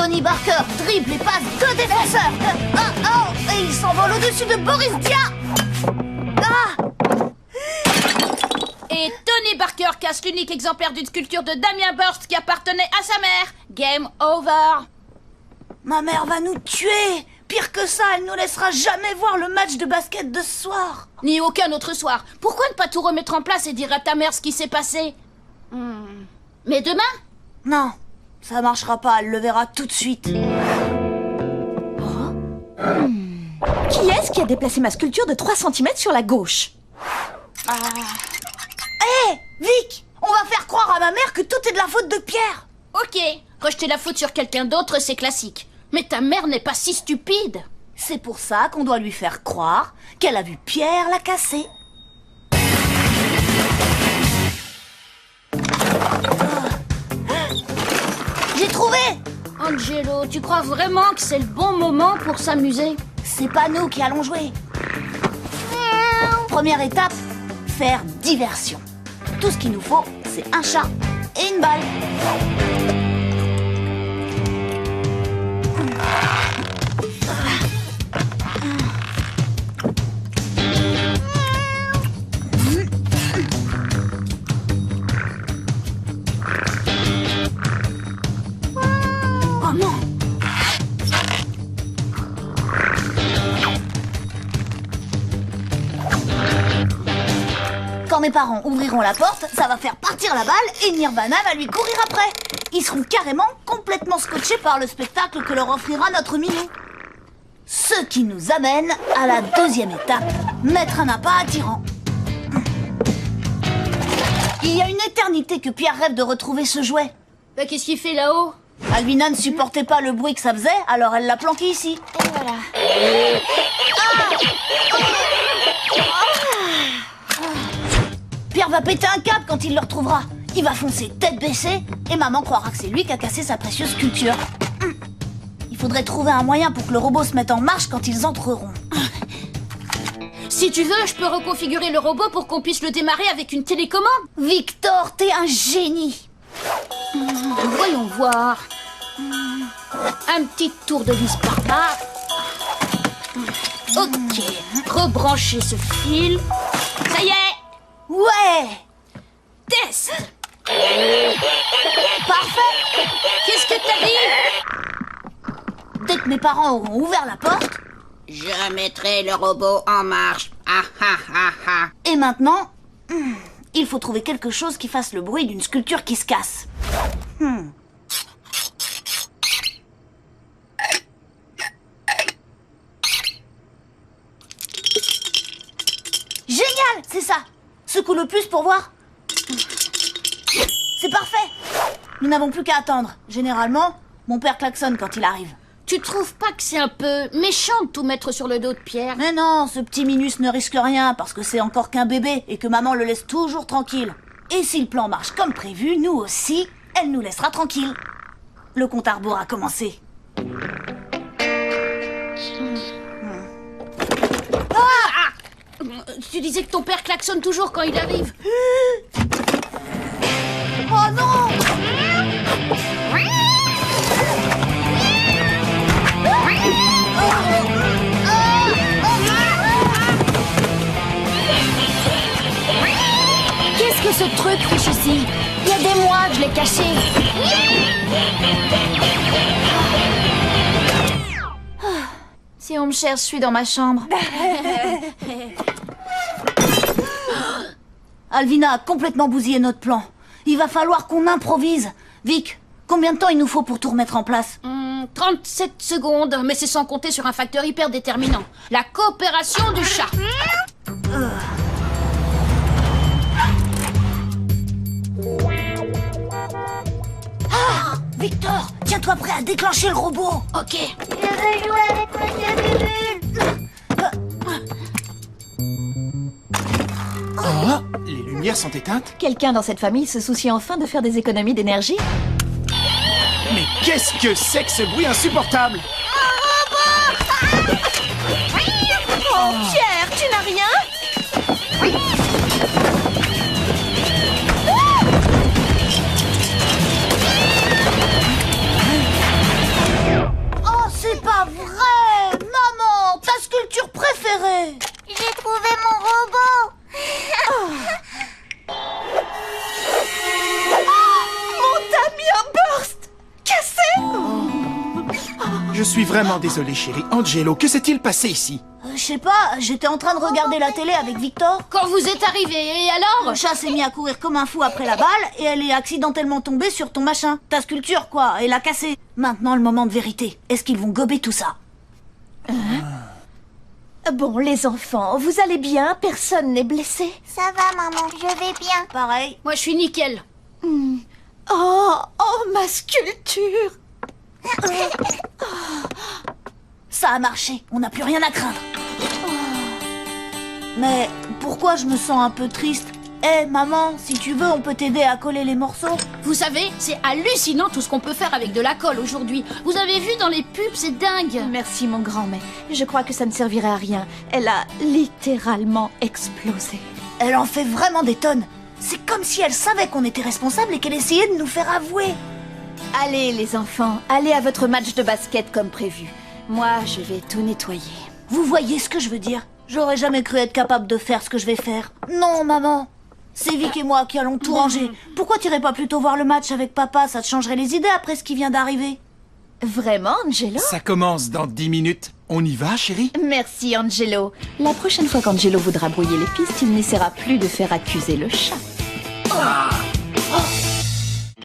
Tony Barker dribble et passe 2 défenseurs. Et il s'envole au-dessus de Boris Dia. Et Tony Barker casse l'unique exemplaire d'une sculpture de Damien Burst qui appartenait à sa mère. Game over. Ma mère va nous tuer. Pire que ça, elle nous laissera jamais voir le match de basket de ce soir. Ni aucun autre soir. Pourquoi ne pas tout remettre en place et dire à ta mère ce qui s'est passé? Mais demain? Non, ça marchera pas, elle le verra tout de suite. Qui est-ce qui a déplacé ma sculpture de 3 cm sur la gauche? Hé, Vic, on va faire croire à ma mère que tout est de la faute de Pierre. Ok, rejeter la faute sur quelqu'un d'autre, c'est classique. Mais ta mère n'est pas si stupide. C'est pour ça qu'on doit lui faire croire qu'elle a vu Pierre la casser. J'ai trouvé! Angelo, tu crois vraiment que c'est le bon moment pour s'amuser? C'est pas nous qui allons jouer. Première étape, faire diversion. Tout ce qu'il nous faut, c'est un chat et une balle. Oh non! Quand mes parents ouvriront la porte, ça va faire partir la balle et Nirvana va lui courir après. Ils seront carrément complètement scotchés par le spectacle que leur offrira notre Minou. Ce qui nous amène à la deuxième étape, mettre un appât attirant. Il y a une éternité que Pierre rêve de retrouver ce jouet. Bah, qu'est-ce qu'il fait là-haut? Alvina ne supportait pas le bruit que ça faisait, alors elle l'a planqué ici. Et voilà. Pierre va péter un câble quand il le retrouvera. Il va foncer tête baissée et maman croira que c'est lui qui a cassé sa précieuse sculpture. Il faudrait trouver un moyen pour que le robot se mette en marche quand ils entreront. Si tu veux, je peux reconfigurer le robot pour qu'on puisse le démarrer avec une télécommande. Victor, t'es un génie. Voyons voir. Un petit tour de vis par là. Ok, rebrancher ce fil. Ça y est, Ouais, test. parfait. Qu'est-ce que t'as dit? Dès que mes parents auront ouvert la porte, Je mettrai le robot en marche. Ah ah ah ah. et maintenant, il faut trouver quelque chose qui fasse le bruit d'une sculpture qui se casse. Génial, c'est ça. Secoue le plus pour voir. C'est parfait. Nous n'avons plus qu'à attendre. Généralement, mon père klaxonne quand il arrive. Tu trouves pas que c'est un peu méchant de tout mettre sur le dos de Pierre? Mais non, ce petit Minus ne risque rien parce que c'est encore qu'un bébé et que maman le laisse toujours tranquille. Et si le plan marche comme prévu, nous aussi, elle nous laissera tranquille. Le compte à rebours a commencé. Tu disais que ton père klaxonne toujours quand il arrive. Oh non! Qu'est-ce que ce truc fiche ici? Il y a des mois que je l'ai caché. Si on me cherche, je suis dans ma chambre. Alvina a complètement bousillé notre plan. Il va falloir qu'on improvise. Vic, combien de temps il nous faut pour tout remettre en place? 37 secondes, mais c'est sans compter sur un facteur hyper déterminant. La coopération du chat. Victor, tiens-toi prêt à déclencher le robot. Ok. Ah, les lumières sont éteintes? Quelqu'un dans cette famille se soucie enfin de faire des économies d'énergie? Mais qu'est-ce que c'est que ce bruit insupportable? Oh, Pierre, tu n'as rien? suis vraiment désolé, chérie. Angelo, que s'est-il passé ici? Je sais pas, j'étais en train de regarder la télé avec Victor. Quand vous êtes arrivé, et alors? Le chat s'est mis à courir comme un fou après la balle et elle est accidentellement tombée sur ton machin. Ta sculpture, quoi, et l'a cassée. Maintenant, le moment de vérité. Est-ce qu'ils vont gober tout ça? Bon, les enfants, vous allez bien? Personne n'est blessé? Ça va, maman, je vais bien. Pareil. Moi, je suis nickel. Oh, ma sculpture! Ça a marché, on n'a plus rien à craindre. Mais pourquoi je me sens un peu triste? Maman, si tu veux, on peut t'aider à coller les morceaux. Vous savez, c'est hallucinant tout ce qu'on peut faire avec de la colle aujourd'hui. Vous avez vu dans les pubs, c'est dingue. Merci, mon grand, mais je crois que ça ne servirait à rien. Elle a littéralement explosé. Elle en fait vraiment des tonnes. C'est comme si elle savait qu'on était responsable et qu'elle essayait de nous faire avouer. Allez, les enfants, allez à votre match de basket comme prévu. Moi, je vais tout nettoyer. Vous voyez ce que je veux dire? J'aurais jamais cru être capable de faire ce que je vais faire. Non, maman. C'est Vic et moi qui allons tout ranger. Pourquoi t'irais pas plutôt voir le match avec papa? Ça te changerait les idées après ce qui vient d'arriver. Vraiment, Angelo? Ça commence dans 10 minutes. On y va, chérie? Merci, Angelo. La prochaine fois qu'Angelo voudra brouiller les pistes, il n'essaiera plus de faire accuser le chat.